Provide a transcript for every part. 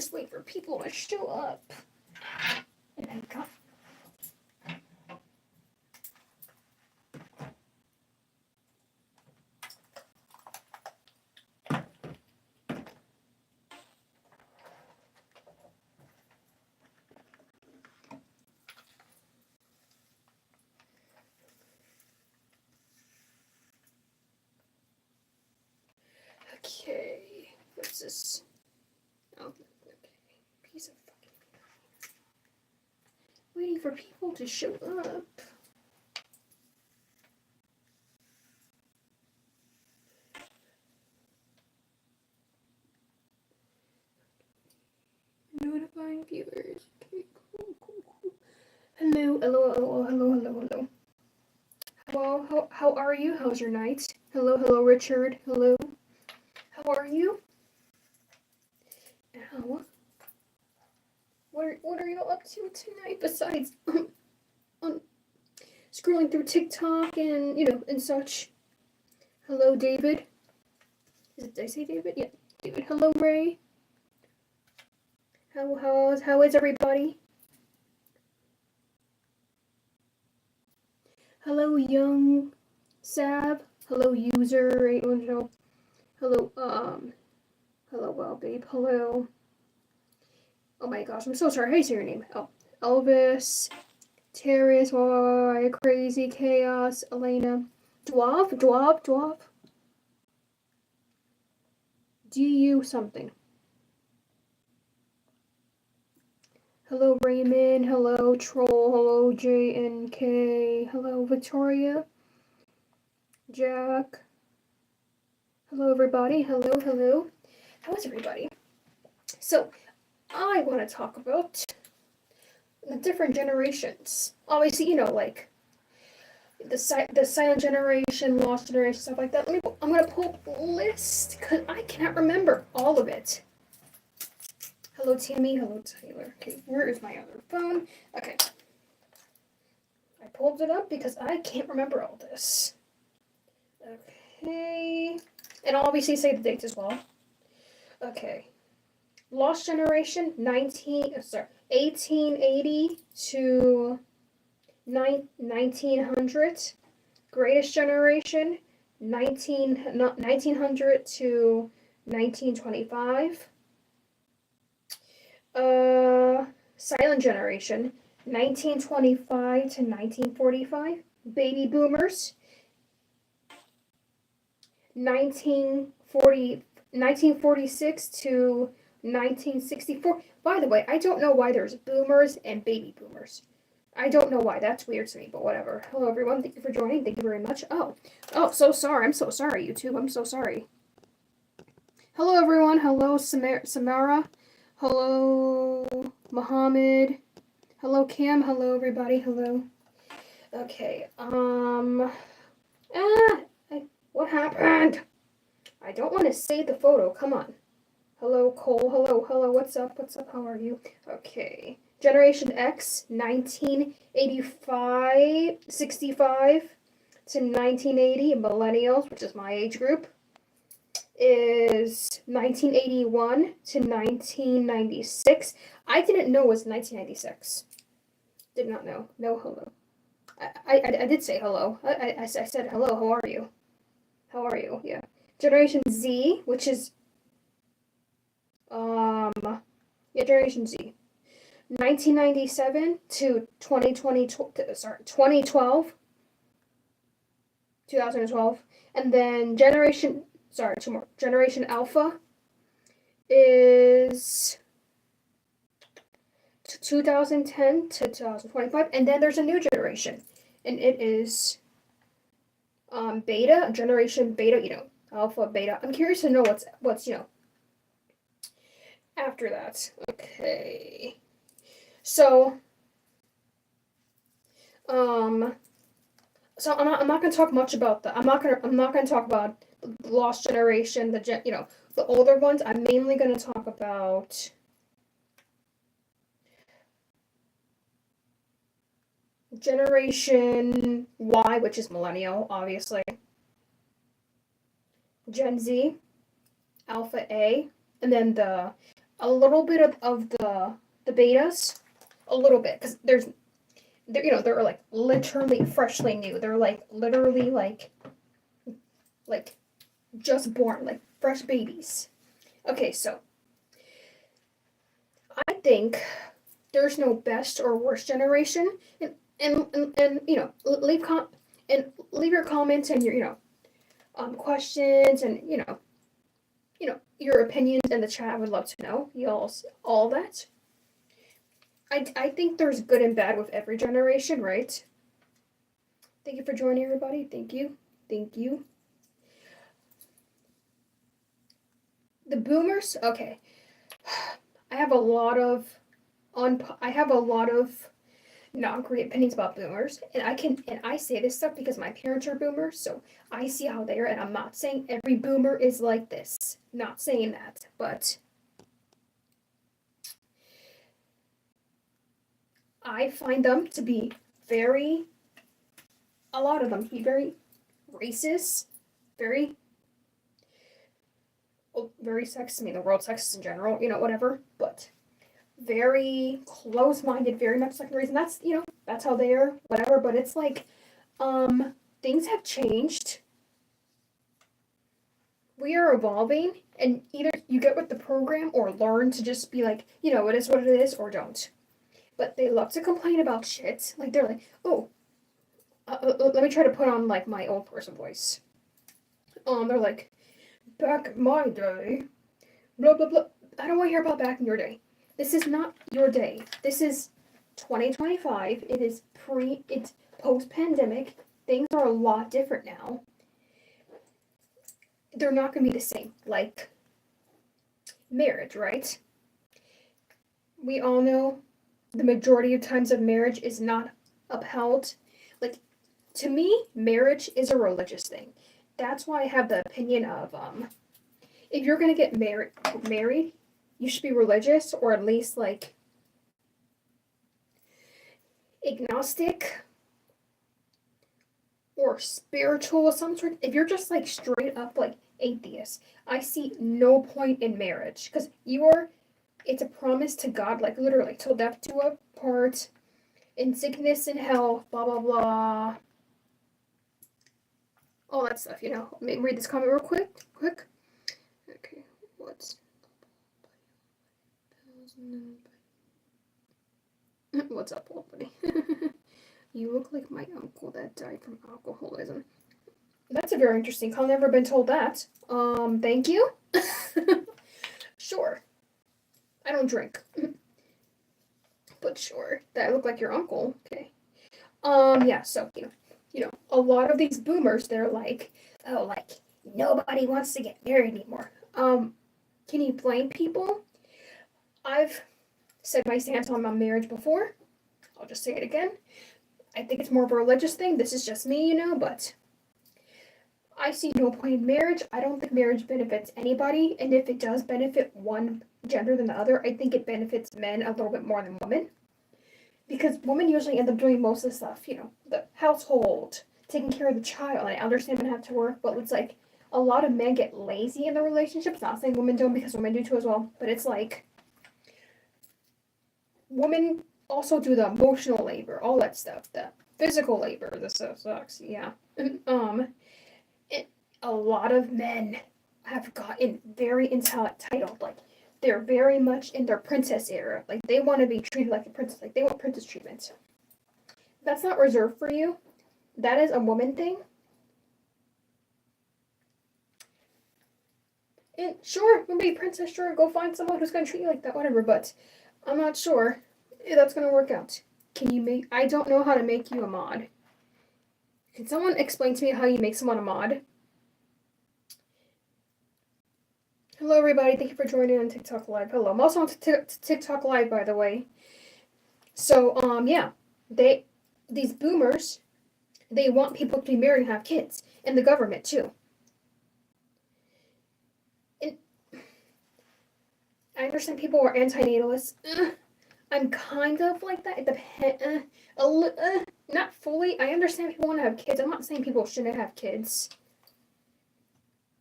just wait for people to show up. And then go. Okay, what's this? Oh, okay. Piece of fucking. Waiting for people to show up. Notifying viewers. Okay, cool. Hello. Well, how are you? How's your night? Hello, Richard. Hello. How are you? Ow. What are you up to tonight besides scrolling through TikTok and and such? Hello, David. Did I say David? Yeah, David. Hello, Ray. How is everybody? Hello, young Sab. Hello, user 810. Hello, hello, well, babe. Hello. Oh my gosh, I'm so sorry. How do you say your name? Oh, Elvis, Terrace, Crazy Chaos, Elena, Dwarf. DU something. Hello, Raymond. Hello, Troll. Hello, JNK. Hello, Victoria. Jack. Hello, everybody. Hello. How is everybody? So, I want to talk about the different generations. Obviously, like the silent generation, lost generation, stuff like that. I'm gonna pull up a list because I cannot remember all of it. Hello, Tammy. Hello, Taylor. Okay, where is my other phone? Okay. I pulled it up because I can't remember all this. Okay. And I'll obviously say the dates as well. Okay. Lost Generation, 1880 to 1900. Greatest Generation, 1900 to 1925. Silent Generation, 1925 to 1945. Baby Boomers, 1946 to 1964. By the way, I don't know why there's boomers and baby boomers. I don't know why. That's weird to me, but whatever. Hello, everyone. Thank you for joining. Thank you very much. Oh, so sorry. I'm so sorry, YouTube. I'm so sorry. Hello, everyone. Hello, Samara. Hello, Mohammed. Hello, Cam. Hello, everybody. Hello. Okay. What happened? I don't want to save the photo. Come on. Hello, Cole. Hello. What's up? How are you? Okay. Generation X, 65 to 1980. Millennials, which is my age group, is 1981 to 1996. I didn't know it was 1996. Did not know. No, hello. I did say hello. I said hello. How are you? Yeah. Generation Z, which is Generation Z, 1997 to 2012, and then Generation Alpha is 2010 to 2025, and then there's a new generation, and it is Beta, Generation Beta, Alpha, Beta. I'm curious to know what's after that. Okay. So I'm not gonna talk much about that. I'm not gonna talk about the Lost Generation, the older ones. I'm mainly gonna talk about Generation Y, which is millennial, obviously. Gen Z, Alpha A, and then the a little bit of the betas, a little bit, because they're like literally freshly new. They're like literally like just born, like fresh babies. Okay, so I think there's no best or worst generation, and leave your comments and your questions and your opinions in the chat. I would love to know y'all's all that. I think there's good and bad with every generation, right? Thank you for joining, everybody. Thank you. The boomers, okay. I have a lot of not great opinions about boomers, and I say this stuff because my parents are boomers, so I see how they are, and I'm not saying every boomer is like this. Not saying that, but I find them to be a lot of them to be very racist, very sexist. I mean, the world sexist in general, whatever, but very close-minded, very much like the reason that's how they are, whatever. But it's like, things have changed. We are evolving, and either you get with the program or learn to just be like, it is what it is, or don't. But they love to complain about shit. Like they're like, oh, let me try to put on like my old person voice. They're like, back in my day, blah blah blah. I don't want to hear about back in your day. This is not your day. This is 2025. It's post-pandemic. Things are a lot different now. They're not going to be the same. Like marriage, right? We all know the majority of times of marriage is not upheld. Like, to me, marriage is a religious thing. That's why I have the opinion of, if you're going to get married, you should be religious, or at least like agnostic or spiritual of some sort. If you're just like straight up like atheist, I see no point in marriage, because it's a promise to God, like literally till death do us part, in sickness and health, blah blah blah, all that stuff. Let me read this comment real quick. Okay, what's up, old buddy? You look like my uncle that died from alcoholism. That's a very interesting comment. Never been told that. Thank you. Sure. I don't drink. But sure. That look like your uncle. Okay. Yeah, so, a lot of these boomers, they're like, oh, like, nobody wants to get married anymore. Can you blame people? I've said my stance on my marriage before. I'll just say it again. I think it's more of a religious thing. This is just me, but I see no point in marriage. I don't think marriage benefits anybody, and if it does benefit one gender than the other, I think it benefits men a little bit more than women. Because women usually end up doing most of the stuff, the household, taking care of the child. I understand men have to work, but it's like a lot of men get lazy in their relationships. Not saying women don't, because women do too as well, but it's like women also do the emotional labor, all that stuff, the physical labor. This stuff sucks, yeah. A lot of men have gotten very entitled, like they're very much in their princess era. Like they want to be treated like a princess, like they want princess treatment. That's not reserved for you. That is a woman thing. And sure, you be a princess, sure, go find someone who's gonna treat you like that, whatever, but I'm not sure if that's gonna work out. I don't know how to make you a mod. Can someone explain to me how you make someone a mod? Hello, everybody. Thank you for joining on TikTok Live. Hello. I'm also on TikTok Live, by the way. So, yeah. These boomers, they want people to be married and have kids. And the government, too. And I understand people are antinatalists. I'm kind of like that. It depends. Not fully. I understand people want to have kids. I'm not saying people shouldn't have kids.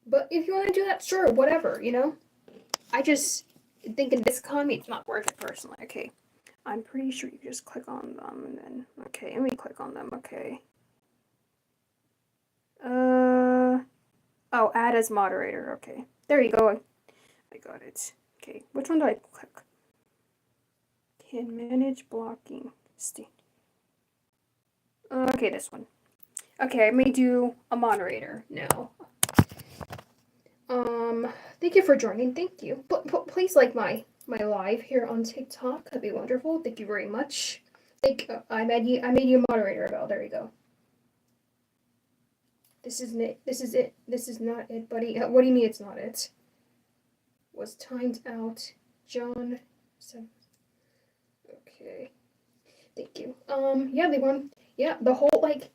But if you want to do that, sure, whatever, I just Thinking this economy, it's not worth it personally. Okay. I'm pretty sure you just click on them and then, okay, let me click on them, okay. Oh, add as moderator, okay. There you go, I got it. Okay, which one do I click? Can manage blocking, okay, this one. Okay, I may do a moderator now. Thank you for joining, thank you. Please like my live here on TikTok, that'd be wonderful, thank you very much. I made you a moderator, Abel, there you go. This isn't it. This is it. This is not it, buddy. What do you mean it's not it? Was timed out. John. Okay. Thank you. Yeah, they want. Yeah, the whole like,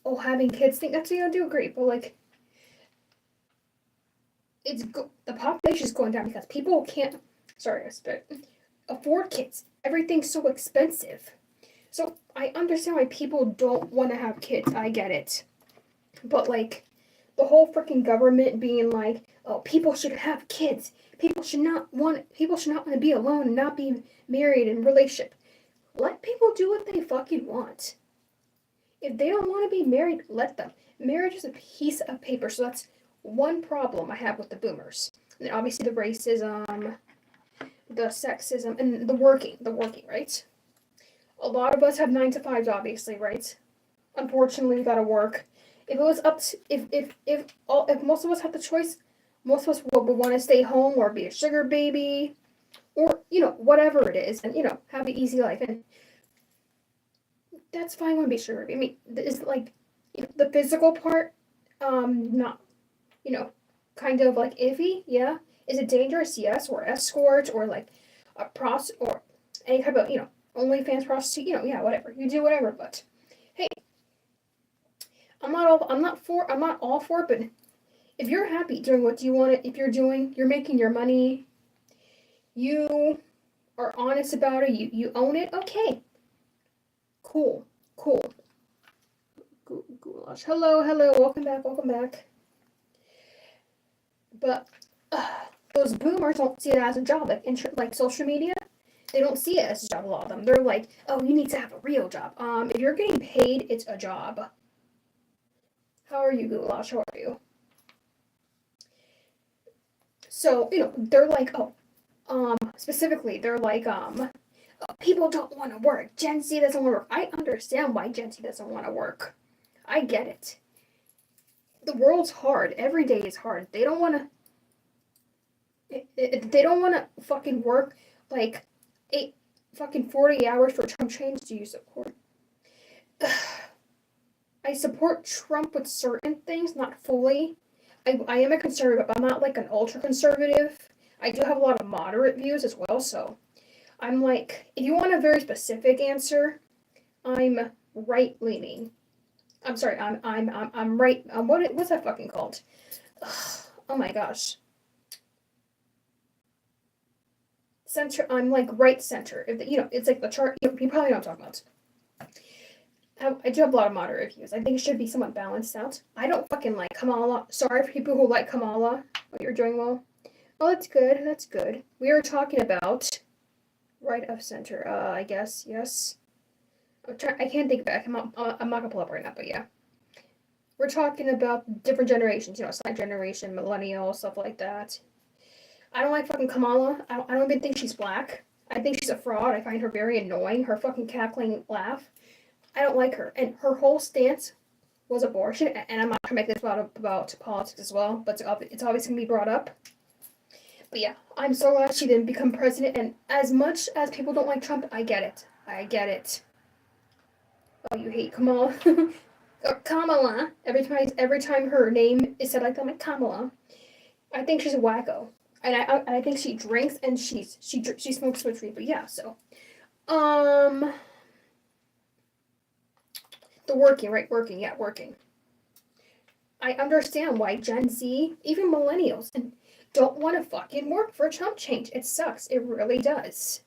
oh, having kids thing. That's gonna do great, but like, the population is going down because people can't. Sorry, I spit. Afford kids. Everything's so expensive. So I understand why people don't want to have kids. I get it. But like, the whole freaking government being like, oh, people should have kids. People should not want to be alone and not be married in relationship. Let people do what they fucking want. If they don't want to be married, let them. Marriage is a piece of paper, so that's one problem I have with the boomers. And obviously the racism, the sexism, and the working, right? A lot of us have 9 to 5s, obviously, right? Unfortunately, we gotta work. If it was up to, if most of us had the choice, most of us would want to stay home or be a sugar baby, or whatever it is, and have an easy life, and that's fine when be sugar baby. I mean, it's like the physical part, not kind of like iffy. Yeah, is it dangerous? Yes, or escort or like a or any type of OnlyFans prostitute. Yeah, whatever you do, whatever. But hey, I'm not all for it, but if you're happy doing what you want if you're making your money, you are honest about it, you own it, okay. Cool. Goulash. Hello, welcome back. But those boomers don't see it as a job, like social media. They don't see it as a job, a lot of them. They're like, oh, you need to have a real job. If you're getting paid, it's a job. How are you, Goulash? How are you? So, they're like, specifically, they're like, people don't want to work. Gen Z doesn't want to work. I understand why Gen Z doesn't want to work. I get it. The world's hard. Every day is hard. They don't want to. They don't want to fucking work like 40 hours for Trump change. Do you support? I support Trump with certain things, not fully. I am a conservative. I'm not like an ultra conservative. I do have a lot of moderate views as well. So I'm like, if you want a very specific answer, I'm right leaning. I'm sorry. I'm right. What's that fucking called? Ugh, oh my gosh. Center. I'm like right center. It's like the chart. You probably know what I'm talking about. I do have a lot of moderate views. I think it should be somewhat balanced out. I don't fucking like Kamala. Sorry for people who like Kamala. Oh, you're doing well. Oh, that's good. That's good. We are talking about right of center. I guess yes. I can't think back. I'm not gonna pull up right now, but yeah. We're talking about different generations. Silent generation, millennial, stuff like that. I don't like fucking Kamala. I don't even think she's black. I think she's a fraud. I find her very annoying. Her fucking cackling laugh. I don't like her. And her whole stance was abortion. And I'm not trying to make this about politics as well, but it's obviously going to be brought up. But yeah, I'm so glad she didn't become president. And as much as people don't like Trump, I get it. Oh, you hate Kamala? Kamala. Every time her name is said like that, I'm like, Kamala. I think she's a wacko. And I think she drinks and she smokes weed. But yeah, so. The working, right? Working. I understand why Gen Z, even millennials, don't want to fucking work for Trump change. It sucks. It really does.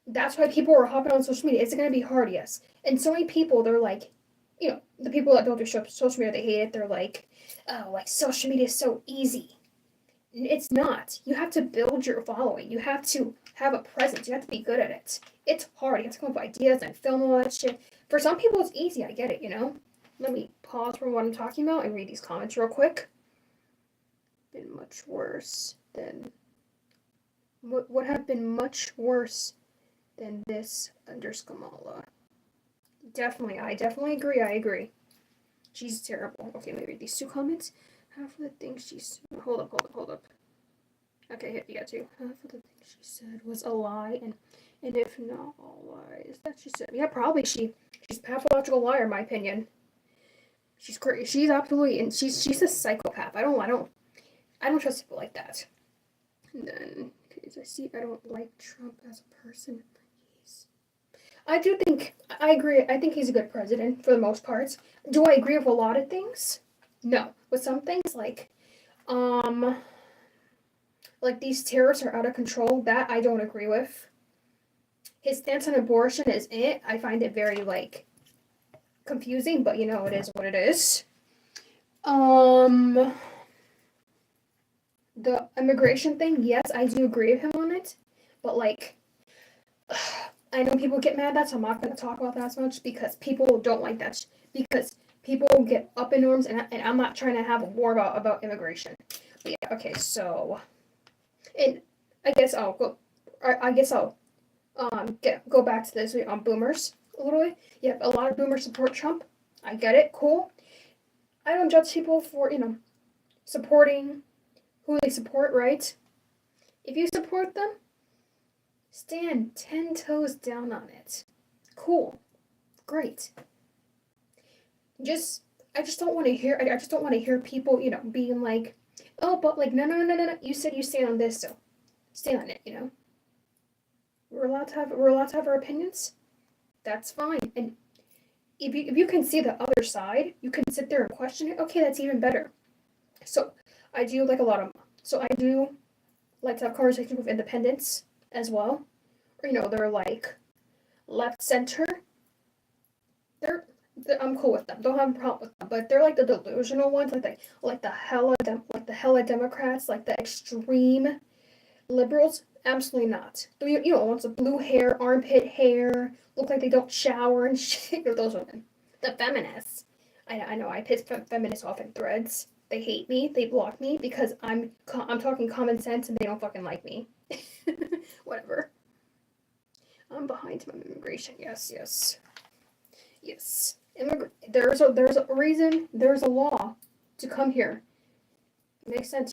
That's why people are hopping on social media. It's going to be hard, yes. And so many people, they're like, the people that don't do social media, they hate it. They're like, oh, like social media is so easy. It's not. You have to build your following. You have to have a presence. You have to be good at it. It's hard. You have to come up with ideas and film all that shit. For some people, it's easy. I get it, you know? Let me pause from what I'm talking about and read these comments real quick. Been much worse than. What would have been much worse than this under Skamala? Definitely. I definitely agree. I agree. She's terrible. Okay, let me read these two comments. Half of the things she's. Hold up. Okay, you got to. Half of the things she said was a lie, and if not all lies that she said, yeah, probably she's a pathological liar, in my opinion. She's crazy. She's absolutely, and she's a psychopath. I don't trust people like that. And then, because I don't like Trump as a person. I do think, I agree. I think he's a good president for the most part. Do I agree with a lot of things? No. With some things, like these terrorists are out of control, that I don't agree with. His stance on abortion is it. I find it very, confusing, but it is what it is. The immigration thing, yes, I do agree with him on it, but, I know people get mad at that, so I'm not going to talk about that as much because people don't like that. Because people get up in arms, and I'm not trying to have a war about immigration. But yeah, okay, so, and I guess I'll go. Go back to this on boomers a little bit. Yeah, a lot of boomers support Trump. I get it, cool. I don't judge people for supporting who they support, right? If you support them, stand 10 toes down on it. Cool. Great. I just don't want to hear people, being like, oh, but no. You said you stand on this, so stand on it. We're allowed to have our opinions. That's fine. And if you can see the other side, you can sit there and question it. Okay, that's even better. So I do like to have conversations with independents as well. Or, they're like left center. I'm cool with them. Don't have a problem with them. But they're like the delusional ones, like the hella Democrats, like the extreme liberals. Absolutely not. Ones with blue hair, armpit hair, look like they don't shower and shit. Those women. The feminists. I know. I piss feminists off in threads. They hate me. They block me because I'm talking common sense and they don't fucking like me. Whatever. I'm behind my immigration. Yes. There's a reason. There's a law to come here. It makes sense,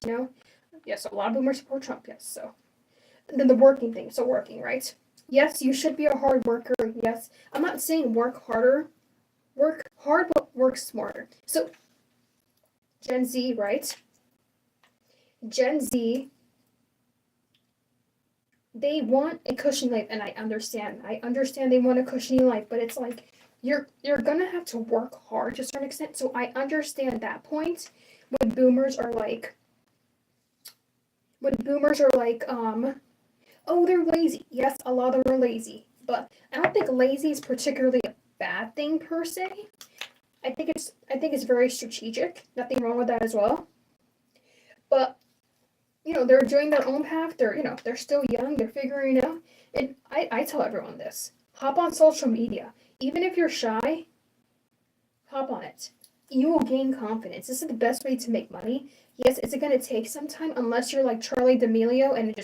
Yes, a lot of boomers support Trump. Yes, so. And then the working thing. So working, right? Yes, you should be a hard worker. Yes, I'm not saying work harder. Work hard, but work smarter. So Gen Z, right? Gen Z, they want a cushy life, and I understand. I understand they want a cushy life, but it's like you're gonna have to work hard to a certain extent. So I understand that point when boomers are like, oh, they're lazy. Yes, a lot of them are lazy, but I don't think lazy is particularly a bad thing per se. I think it's very strategic. Nothing wrong with that as well. But they're doing their own path. They're still young. They're figuring it out. And I tell everyone this: hop on social media. Even if you're shy, hop on it. You will gain confidence. This is the best way to make money. Yes, is it going to take some time unless you're like Charlie D'Amelio and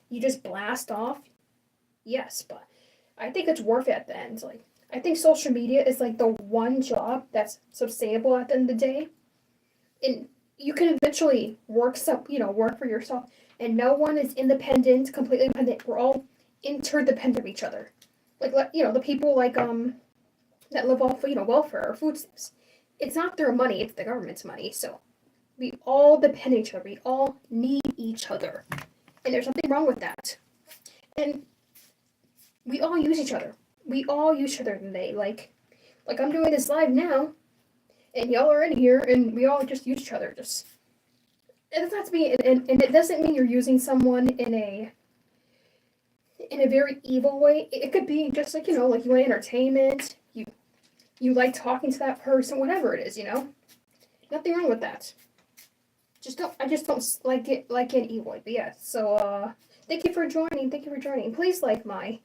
you just blast off? Yes, but I think it's worth it at the end. I think social media is like the one job that's sustainable at the end of the day. And you can eventually work for yourself. And no one is independent, completely independent. We're all interdependent of each other. The people that live off welfare or food stamps. It's not their money, it's the government's money. So we all depend on each other. We all need each other. And there's nothing wrong with that. And we all use each other. We all use each other today. Like I'm doing this live now, and y'all are in here, and we all just use each other. It doesn't have to be, and it doesn't mean you're using someone in a very evil way. It could be just like you want entertainment. You like talking to that person, whatever it is. Nothing wrong with that. I just don't like it like an Ewood. But yeah, so thank you for joining. Thank you for joining. Please like my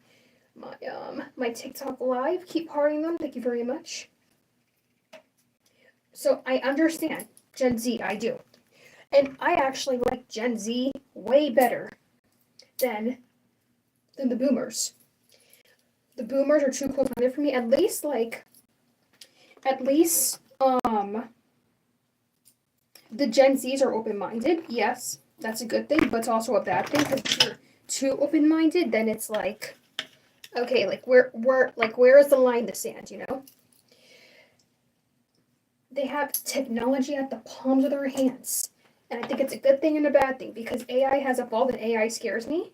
TikTok live. Keep hearting them. Thank you very much. So I understand Gen Z, I do. And I actually like Gen Z way better than the boomers. The boomers are too close-minded for me. At least the Gen Zs are open-minded. Yes, that's a good thing, but it's also a bad thing because if you're too open-minded, then it's like, okay, like where is the line in the sand, you know? They have technology at the palms of their hands. And I think it's a good thing and a bad thing because AI has evolved and AI scares me.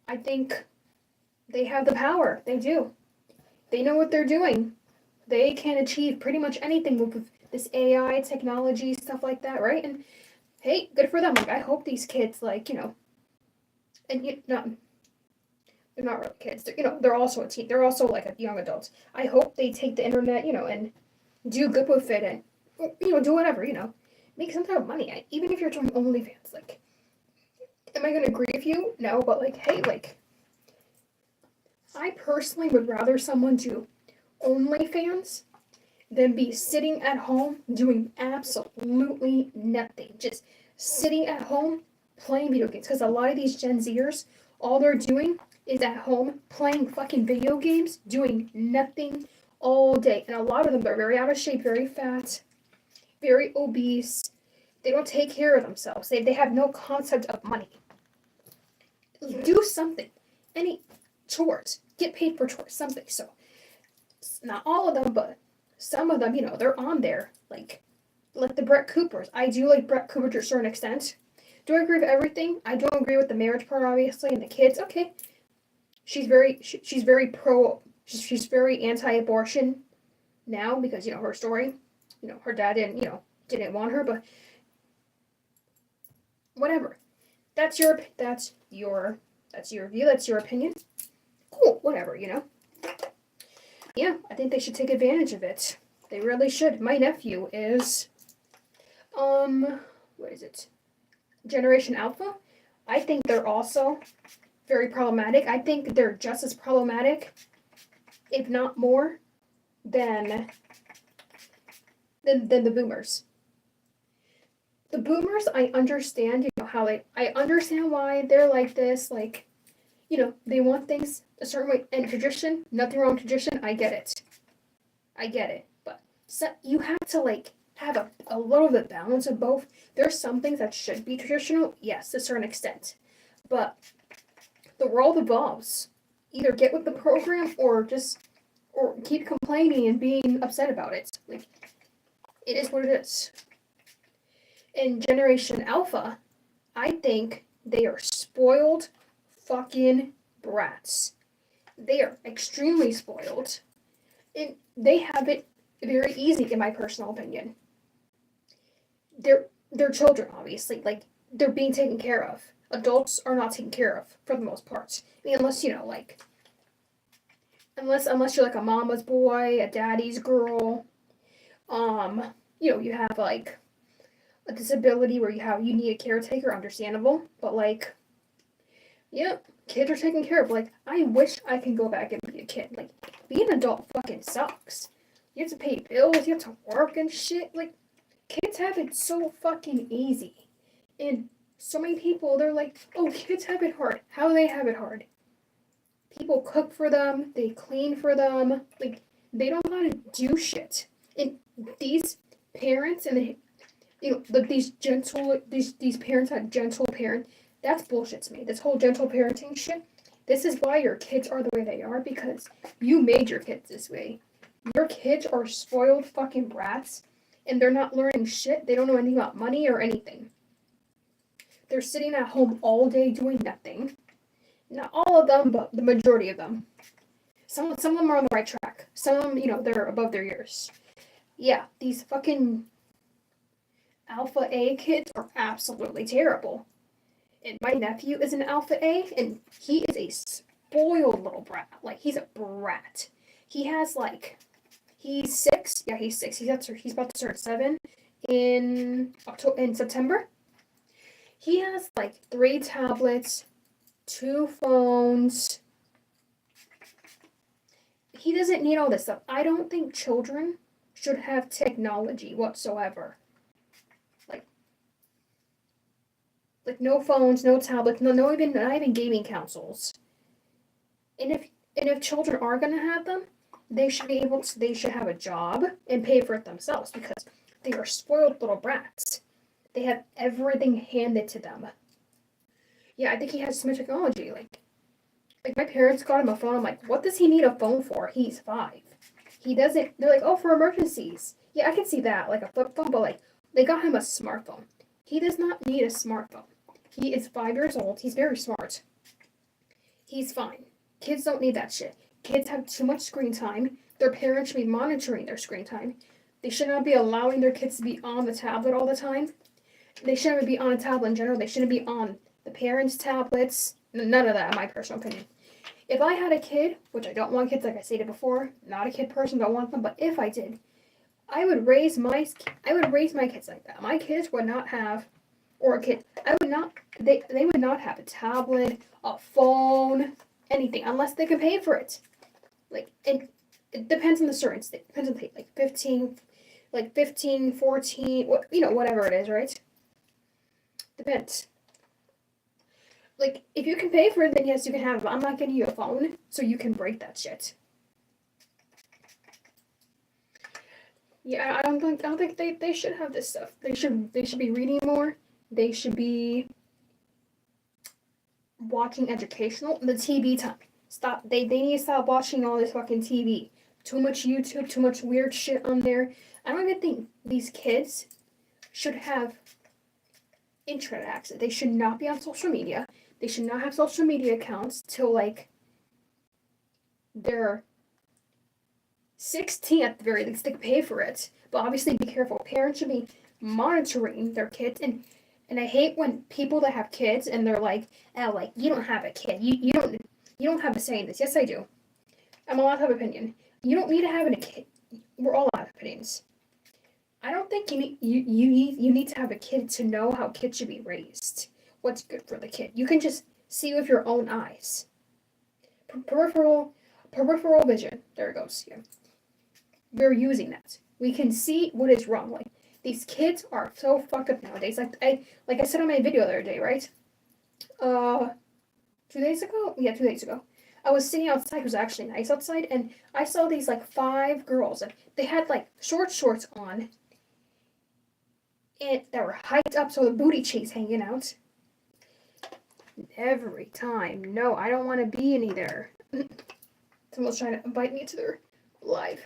I think they have the power. They do. They know what they're doing. They can achieve pretty much anything with this AI technology, stuff like that, right? And hey, good for them. Like I hope these kids, like, you know, and you no, they're not really kids. They're also a teen. They're also like a young adults. I hope they take the internet, and do good with it, and do whatever, make some type of money. Even if you're doing OnlyFans, like, am I gonna agree with you? No, but like, hey, like, I personally would rather someone do OnlyFans than be sitting at home doing absolutely nothing. Just sitting at home playing video games. Because a lot of these Gen Zers, all they're doing is at home playing fucking video games, doing nothing all day. And a lot of them are very out of shape, very fat, very obese. They don't take care of themselves. They have no concept of money. Do something. Any chores. Get paid for chores. Something. So, not all of them, but some of them, they're on there. Like the Brett Coopers. I do like Brett Cooper to a certain extent. Do I agree with everything? I don't agree with the marriage part, obviously, and the kids. Okay. She's very pro. She's very anti-abortion now because her story. Her dad didn't want her, but whatever. That's your view. That's your opinion. Cool. Whatever. Yeah, I think they should take advantage of it. They really should. My nephew is, what is it? Generation Alpha. I think they're also very problematic. I think they're just as problematic, if not more, than the boomers. The boomers, I understand, I understand why they're like this, like, they want things a certain way. And tradition, nothing wrong with tradition, I get it. But you have to, like, have a little bit of balance of both. There's some things that should be traditional, yes, to a certain extent. But the world evolves. Either get with the program or keep complaining and being upset about it. Like, it is what it is. In Generation Alpha, I think they are spoiled fucking brats. They are extremely spoiled. And they have it very easy, in my personal opinion. They're children, obviously. Like, they're being taken care of. Adults are not taken care of, for the most part. I mean, unless, unless you're like a mama's boy, a daddy's girl, you have like a disability where you need a caretaker, understandable. But like, yeah, kids are taken care of. Like, I wish I could go back and be a kid. Like, being an adult fucking sucks. You have to pay bills, you have to work and shit. Like, kids have it so fucking easy. And so many people, they're like, oh, kids have it hard. How do they have it hard? People cook for them, they clean for them. Like, they don't know how to do shit. And these parents and these parents have gentle parent. That's bullshit to me. This whole gentle parenting shit. This is why your kids are the way they are, because you made your kids this way. Your kids are spoiled fucking brats, and they're not learning shit. They don't know anything about money or anything. They're sitting at home all day doing nothing. Not all of them, but the majority of them. Some of them are on the right track. Some of them, they're above their years. Yeah, these fucking Alpha A kids are absolutely terrible. And my nephew is an Alpha A, and he is a spoiled little brat. Like, he's a brat. He has, like, he's 6. Yeah, he's 6. He's about to turn 7 in September. He has like 3 tablets, 2 phones. He doesn't need all this stuff. I don't think children should have technology whatsoever. Like no phones, no tablets, not even gaming consoles. And if children are gonna have them, they should have a job and pay for it themselves because they are spoiled little brats. They have everything handed to them. Yeah, I think he has so much technology. Like my parents got him a phone. I'm like, what does he need a phone for? He's 5. He doesn't. They're like, oh, for emergencies. Yeah, I can see that, like a flip phone. But like, they got him a smartphone. He does not need a smartphone. He is 5 years old. He's very smart. He's fine. Kids don't need that shit. Kids have too much screen time. Their parents should be monitoring their screen time. They should not be allowing their kids to be on the tablet all the time. They shouldn't be on a tablet in general. They shouldn't be on the parents' tablets. None of that, in my personal opinion. If I had a kid, which I don't want kids, like I stated before, not a kid person, don't want them, but if I did, I would raise my kids like that. My kids would not have, or a kid, they would not have a tablet, a phone, anything, unless they could pay for it. Like, it depends on the certain state. It depends on the state. Like 15, 14, whatever it is, right? Depends. Like, if you can pay for it, then yes, you can have it. But I'm not getting you a phone, so you can break that shit. Yeah, I don't think they should have this stuff. They should be reading more. They should be watching educational. The TV time. Stop. They need to stop watching all this fucking TV. Too much YouTube, too much weird shit on there. I don't even think these kids should have internet access. They should not be on social media. They should not have social media accounts till like they're 16 at the very least. They can pay for it, but obviously be careful. Parents should be monitoring their kids, and I hate when people that have kids and they're like, "Oh, like you don't have a kid. You don't have a say in this." Yes, I do. I'm allowed to have an opinion. You don't need to have a kid. We're all allowed opinions. I don't think you need to have a kid to know how kids should be raised. What's good for the kid? You can just see with your own eyes. Peripheral vision. There it goes. Yeah. We're using that. We can see what is wrong. Like, these kids are so fucked up nowadays. Like I said on my video the other day, right? 2 days ago? Yeah, 2 days ago. I was sitting outside. It was actually nice outside, and I saw these like 5 girls, and they had like short shorts on, and that were hiked up so the booty cheeks hanging out. Every time, no, I don't want to be in either. Someone's trying to invite me to their live.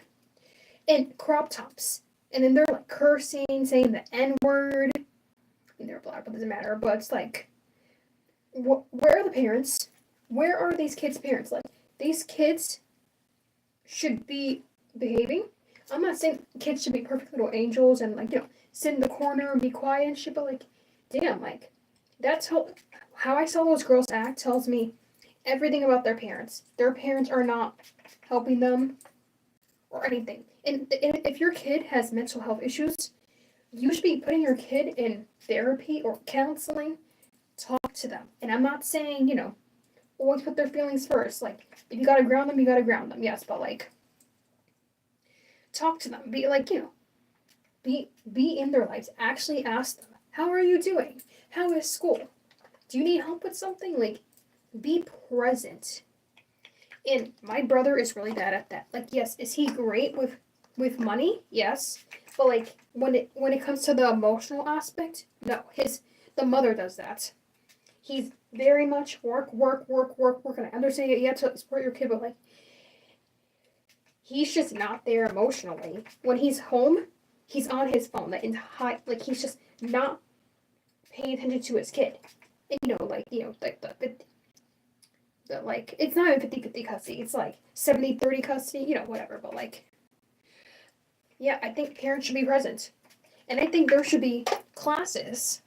And crop tops. And then they're like cursing, saying the N-word. I mean, they're black, but it doesn't matter. But it's like, where are the parents? Where are these kids' parents? Like, these kids should be behaving. I'm not saying kids should be perfect little angels and, like, sit in the corner and be quiet and shit, but, like, damn, like, that's how I saw those girls act tells me everything about their parents. Their parents are not helping them or anything. And if your kid has mental health issues, you should be putting your kid in therapy or counseling. Talk to them. And I'm not saying, always put their feelings first. Like, if you gotta ground them, you gotta ground them. Yes, but, like, talk to them. Be, like, be in their lives. Actually ask them, how are you doing? How is school? Do you need help with something? Like, be present. And my brother is really bad at that. Like, yes, is he great with money? Yes. But, like, when it comes to the emotional aspect, no. The mother does that. He's very much work. And I understand you have to support your kid, but, like, he's just not there emotionally. When he's home, he's on his phone. Like, he's just not paying attention to his kid. And, like, it's not even 50-50 custody. It's, like, 70-30 custody, whatever. But, like, yeah, I think parents should be present. And I think there should be classes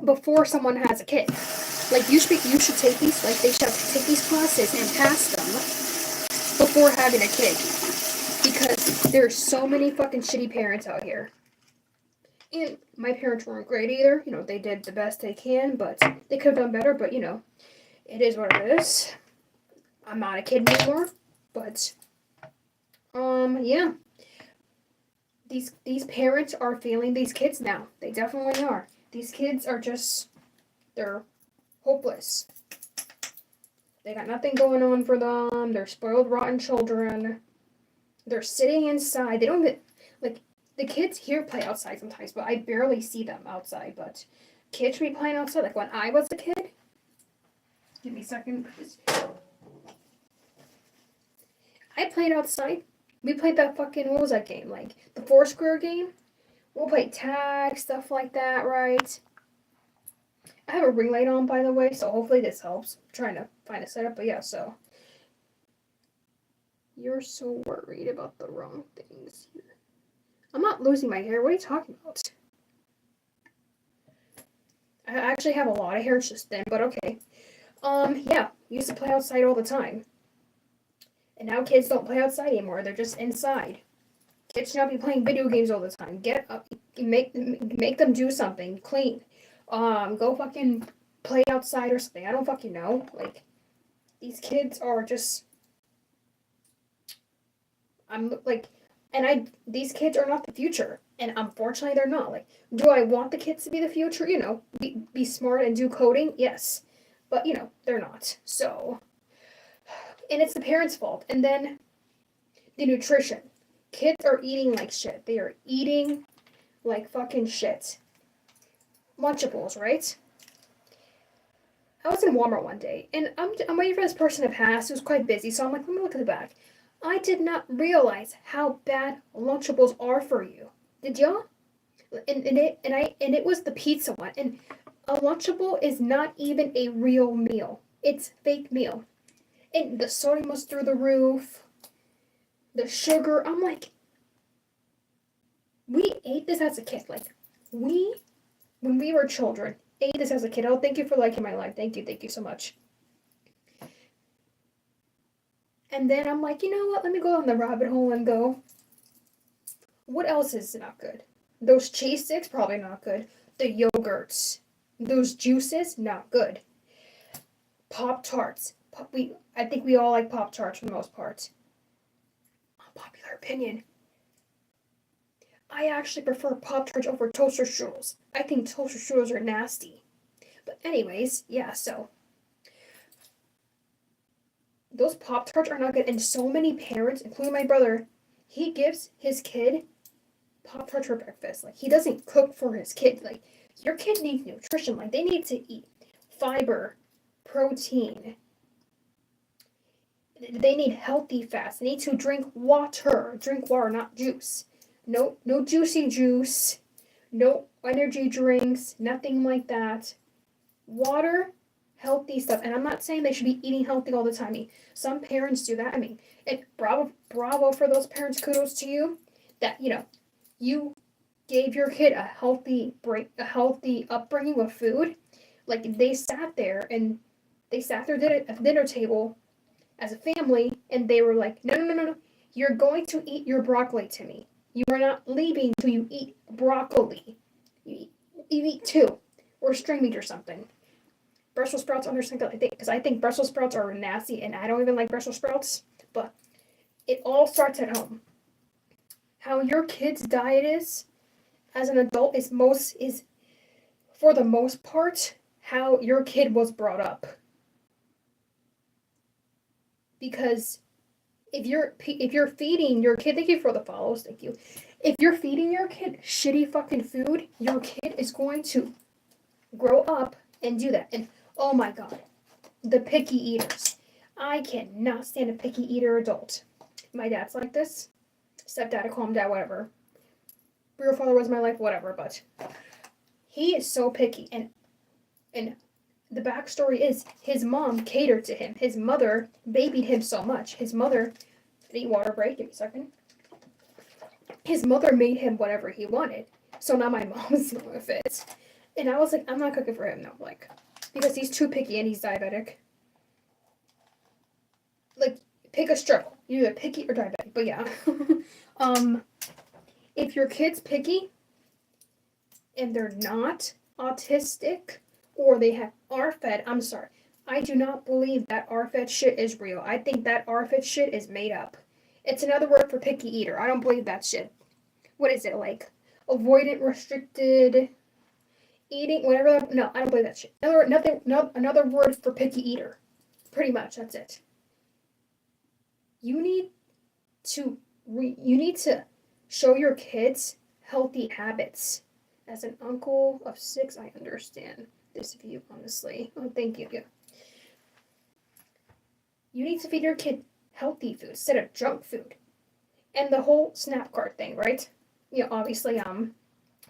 before someone has a kid. Like, you should take these, like, they should have to take these classes and pass them before having a kid. Because There's so many fucking shitty parents out here. And my parents weren't great either. You know, they did the best they can, but they could have done better. But, you know, it is what it is. I'm not a kid anymore. But, yeah. These parents are failing these kids now. They definitely are. These kids are just, they're hopeless. They got nothing going on for them. They're spoiled, rotten children. They're sitting inside. They don't get, like, the kids here play outside sometimes, but I barely see them outside. But kids should be playing outside. Like, when I was a kid, give me a second. I played outside. We played that fucking, what was that game? Like, the Foursquare game? We'll play tag, stuff like that, right? I have a ring light on, by the way, so hopefully this helps. I'm trying to find a setup, but yeah, so. You're so worried about the wrong things here. I'm not losing my hair. What are you talking about? I actually have a lot of hair, it's just thin, but okay. Yeah, we used to play outside all the time. And now kids don't play outside anymore. They're just inside. Kids should not be playing video games all the time. Get up, make them do something. Clean. Go fucking play outside or something. I don't fucking know. Like, these kids are just. These kids are not the future, and unfortunately, they're not. Like, do I want the kids to be the future? You know, be smart and do coding. Yes, but you know they're not. So. And it's the parents' fault. And then the nutrition. Kids are eating like shit. They are eating like fucking shit. Lunchables, right? I was in Walmart one day, and I'm waiting for this person to pass. It was quite busy, so I'm like, let me look at the back. I did not realize how bad Lunchables are for you. Did y'all? And it was the pizza one. And a Lunchable is not even a real meal. It's fake meal. And the sodium was through the roof. The sugar. I'm like, we ate this as a kid. Like, when we were children, ate this as a kid. Oh, thank you for liking my live. Thank you so much. And then I'm like, you know what? Let me go on the rabbit hole and go. What else is not good? Those cheese sticks, probably not good. The yogurts. Those juices, not good. Pop-Tarts. I think we all like Pop-Tarts for the most part. Unpopular opinion. I actually prefer Pop-Tarts over toaster strudels. I think toaster strudels are nasty. But anyways, yeah, so. Those Pop-Tarts are not good. And so many parents, including my brother, he gives his kid Pop-Tarts for breakfast. Like, he doesn't cook for his kid. Like, your kid needs nutrition. Like, they need to eat fiber, protein. They need healthy fats. They need to drink water. Drink water, not juice. No juicy juice. No energy drinks. Nothing like that. Water, healthy stuff. And I'm not saying they should be eating healthy all the time. I mean, some parents do that. I mean, and bravo for those parents. Kudos to you. That, you know, you gave your kid a healthy upbringing with food. Like, they sat there at the dinner table as a family, and they were like, no. You're going to eat your broccoli to me. You are not leaving till you eat broccoli. You eat two. Or string meat or something. Brussels sprouts, understand that, because I think Brussels sprouts are nasty, and I don't even like Brussels sprouts. But it all starts at home. How your kid's diet is, as an adult, is for the most part, how your kid was brought up. Because if you're feeding your kid, thank you for the follows, thank you. If you're feeding your kid shitty fucking food, your kid is going to grow up and do that. And oh my god, the picky eaters. I cannot stand a picky eater adult. My dad's like this. Stepdad, I call him dad, whatever. Real father was my life, whatever, but he is so picky. And the backstory is his mom catered to him. His mother babied him so much. His mother, need water break, give me a second. His mother made him whatever he wanted. So now my mom's dealing with it. And I was like, I'm not cooking for him now. Like, because he's too picky and he's diabetic. Like, pick a struggle. You're either picky or diabetic. But yeah. If your kid's picky and they're not autistic or they have RFED, I'm sorry. I do not believe that RFED shit is real. I think that RFED shit is made up. It's another word for picky eater. I don't believe that shit. What is it, like? Avoidant, restricted, eating, whatever. No, I don't believe that shit. Another word for picky eater. Pretty much, that's it. You need to show your kids healthy habits. As an uncle of 6, I understand this view, honestly. Oh, thank you. Yeah. You need to feed your kid healthy food instead of junk food. And the whole SNAP card thing, right? You know, obviously,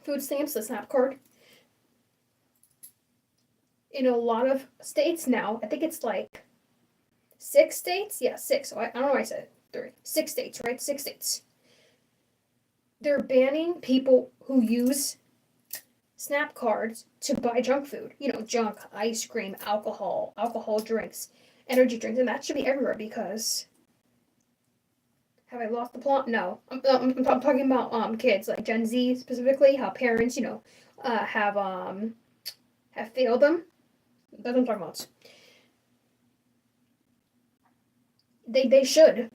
food stamps, the SNAP card. In a lot of states now, I think it's like 6 states? Yeah, 6. So I don't know why I said 3. 6 states, right? 6 states. They're banning people who use SNAP cards to buy junk food. You know, junk, ice cream, alcohol drinks, energy drinks, and that should be everywhere because. Have I lost the plot? No. I'm talking about kids, like Gen Z specifically, how parents, you know, have failed them. That's what I'm talking about. They should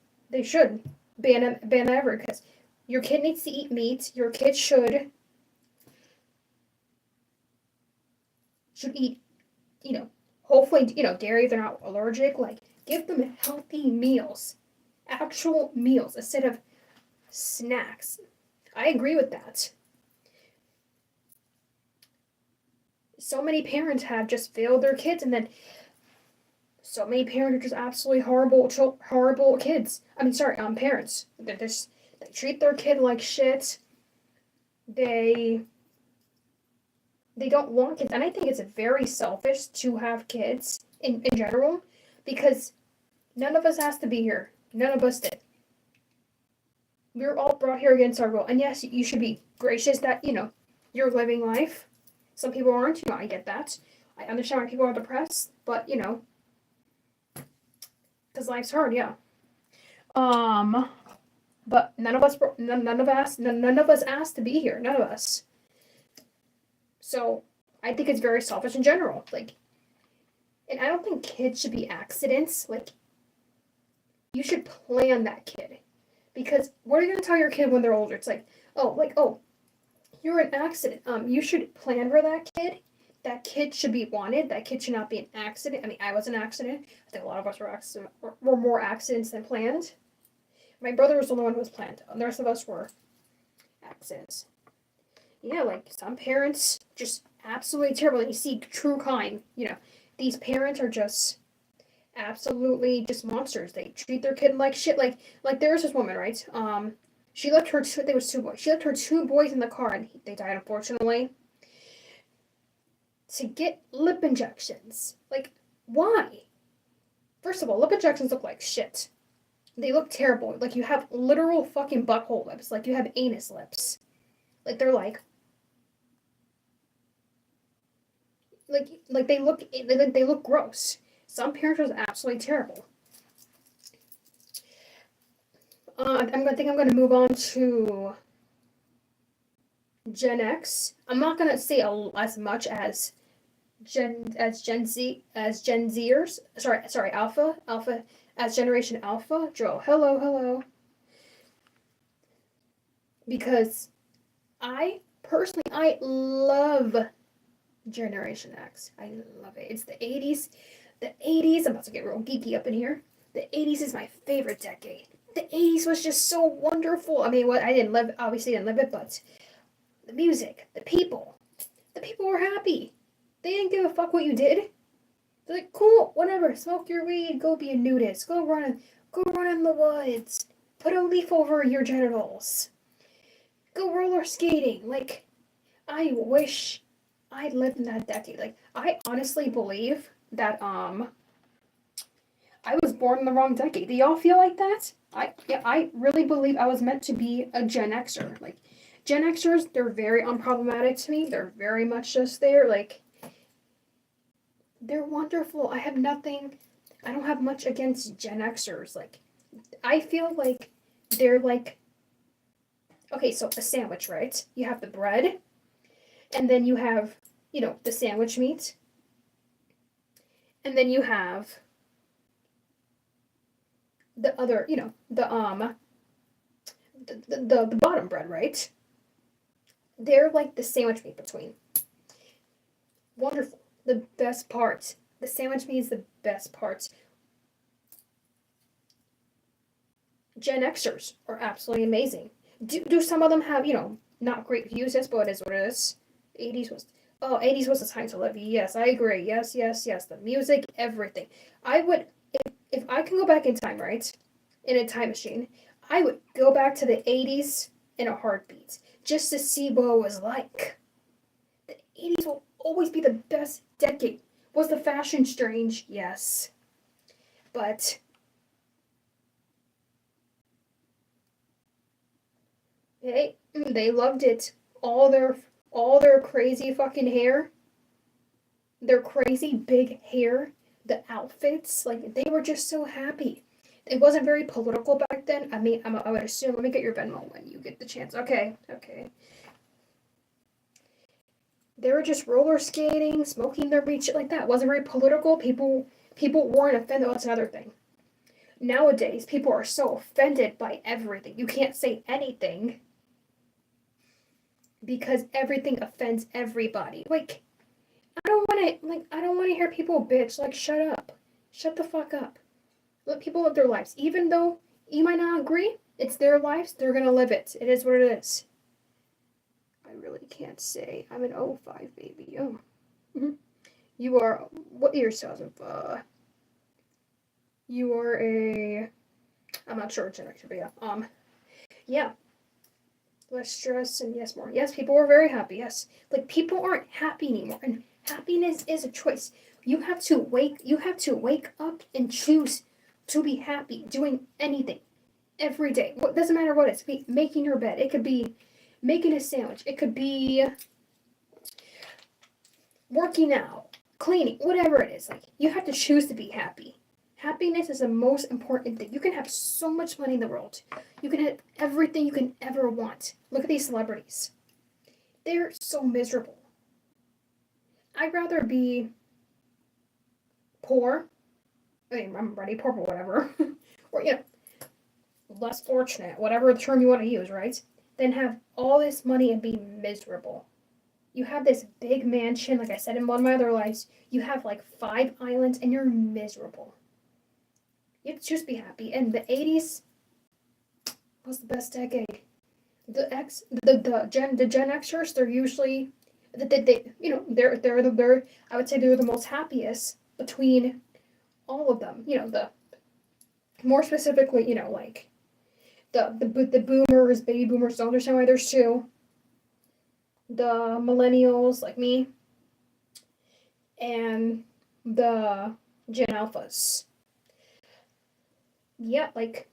ban ever because your kid needs to eat meat. Your kid should eat, you know, hopefully, you know, dairy if they're not allergic. Like, give them healthy meals, actual meals instead of snacks. I agree with that. So many parents have just failed their kids, and then so many parents are just absolutely horrible kids. I mean, sorry, parents. They treat their kid like shit. They don't want kids, and I think it's very selfish to have kids in general, because none of us has to be here. None of us did. We were all brought here against our will, and yes, you should be gracious that, you know, you're living life. Some people aren't, you know, I get that. I understand why people are depressed, but, you know, because life's hard, yeah. But none of us asked to be here. None of us. So I think it's very selfish in general. Like, and I don't think kids should be accidents. Like, you should plan that kid, because what are you gonna tell your kid when they're older? It's like, oh, you're an accident. You should plan for that kid. That kid should be wanted. That kid should not be an accident. I mean, I was an accident. I think a lot of us were more accidents than planned. My brother was the only one who was planned. The rest of us were accidents. Yeah, like some parents just absolutely terrible. And you see true crime. You know, these parents are just absolutely just monsters. They treat their kid like shit. Like there was this woman, right? She left her there was 2 boys. She left her 2 boys in the car, and they died unfortunately. To get lip injections. Like, why? First of all, lip injections look like shit. They look terrible. Like, you have literal fucking butthole lips. Like, you have anus lips. Like, they're like they look gross. Some parents are absolutely terrible. I think I'm gonna move on to Gen X. I'm not gonna say as much as Gen Zers. Sorry, Alpha as Generation Alpha. Joe, hello. Because I love Generation X. I love it. It's the 80s. The 80s. I'm about to get real geeky up in here. The 80s is my favorite decade. The 80s was just so wonderful. I mean, obviously didn't live it, but the music, the people were happy. They didn't give a fuck what you did. They're like, cool, whatever, smoke your weed, go be a nudist, go run in the woods, put a leaf over your genitals, go roller skating. Like, I wish I lived in that decade. Like, I honestly believe that I was born in the wrong decade. Do y'all feel like that? I really believe I was meant to be a Gen Xer. Like, Gen Xers, they're very unproblematic to me. They're very much just there. Like, they're wonderful. I don't have much against Gen Xers. Like, I feel like they're like Okay, so a sandwich, right? You have the bread, and then you have, the sandwich meat, and then you have the other, the bottom bread, right? They're like the sandwich meat between. Wonderful. The best part. The sandwich meat is the best part. Gen Xers are absolutely amazing. Do some of them have, not great views? Yes, but it is what it is. 80s was 80s was the time to live. Yes, I agree. Yes, yes, yes. The music, everything. I would if I can go back in time, right? In a time machine, I would go back to the 80s in a heartbeat just to see what it was like. The 80s will always be the best decade. Was the fashion strange? Yes. But hey, they loved it. All their crazy fucking hair, their crazy big hair, the outfits, like they were just so happy. It wasn't very political back then. I mean, I would assume. Let me get your Venmo when you get the chance. Okay, okay. They were just roller skating, smoking their weed, shit like that. It wasn't very political. People weren't offended. That's another thing. Nowadays, people are so offended by everything. You can't say anything because everything offends everybody. Like, I don't want to hear people bitch. Like, shut up. Shut the fuck up. Let people live their lives. Even though you might not agree, it's their lives. They're going to live it. It is what it is. I really can't say. I'm an '05 baby. Oh. Mm-hmm. You are, what year 2000? You are a, I'm not sure what generation, but yeah. Less stress and yes, more. Yes, people are very happy. Yes. Like people aren't happy anymore. And happiness is a choice. You have to wake up and choose to be happy doing anything every day. What doesn't matter what it's be making your bed. It could be making a sandwich. It could be working out, cleaning, whatever it is. Like you have to choose to be happy. Happiness is the most important thing. You can have so much money in the world. You can have everything you can ever want. Look at these celebrities. They're so miserable. I'd rather be poor. I mean, I'm already poor, but whatever. Or, less fortunate, whatever term you want to use, right? Than have all this money and be miserable. You have this big mansion, like I said in one of my other lives. You have like 5 islands and you're miserable. You just be happy. And the 80s was the best decade. The Gen Xers, they're usually they're I would say they're the most happiest between all of them. The more specifically, like the boomers, baby boomers, don't understand why there's two. The millennials like me and the Gen Alphas. Yeah, like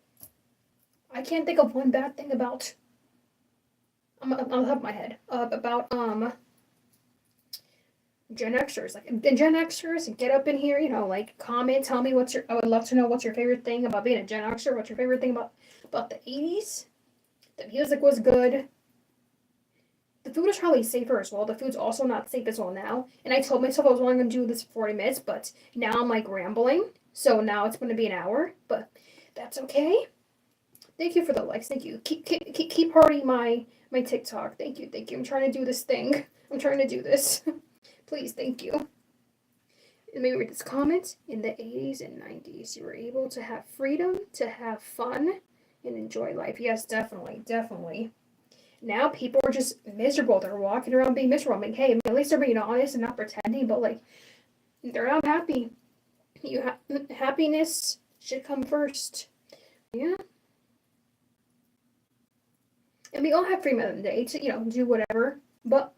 I can't think of one bad thing about. I'm on the top of my head about Gen Xers. Like the Gen Xers, get up in here, like comment, tell me what's your. I would love to know what's your favorite thing about being a Gen Xer. What's your favorite thing about the '80s? The music was good. The food is probably safer as well. The food's also not safe as well now. And I told myself I was only going to do this for 40 minutes, but now I'm like rambling. So now it's going to be an hour, but that's okay. Thank you for the likes. Thank you. Keep hearting my TikTok. Thank you. Thank you. I'm trying to do this thing. I'm trying to do this. Please, thank you. Let me read this comment. In the 80s and 90s, you were able to have freedom, to have fun, and enjoy life. Yes, definitely, definitely. Now people are just miserable. They're walking around being miserable. I mean, hey, at least they're being honest and not pretending, but like, they're not happy. Happiness should come first. Yeah. And we all have freedom of the day to, do whatever. But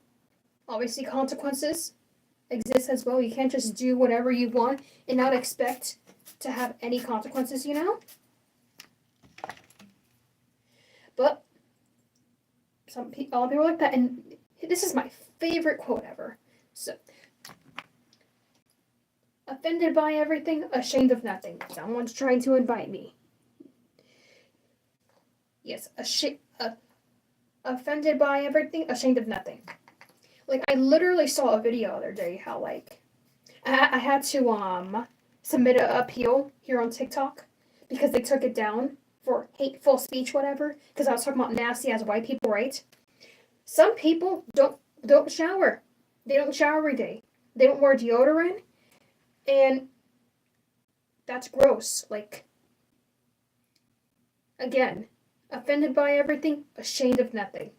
obviously consequences exist as well. You can't just do whatever you want and not expect to have any consequences. But a lot of people are like that, and this is my favorite quote ever. So, offended by everything, ashamed of nothing. Someone's trying to invite me. Yes, offended by everything, ashamed of nothing. Like, I literally saw a video the other day how, like, I had to submit an appeal here on TikTok because they took it down for hateful speech, whatever. Because I was talking about nasty as white people, right? Some people don't shower. They don't shower every day. They don't wear deodorant, and that's gross. Like, again, offended by everything, ashamed of nothing.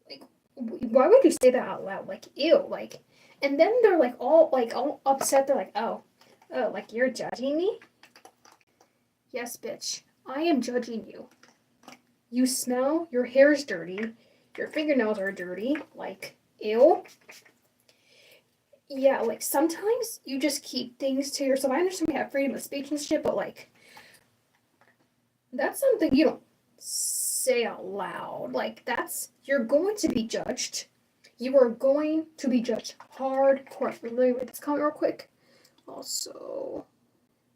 Like, why would you say that out loud? Like, ew. Like, and then they're like all upset. They're like, oh, like you're judging me? Yes, bitch. I am judging you. You smell. Your hair's dirty. Your fingernails are dirty. Like, ew. Yeah, like sometimes you just keep things to yourself. I understand we have freedom of speech and shit, but like, that's something you don't say out loud. Like, you're going to be judged. You are going to be judged hardcore. Let me read this comment real quick. Also,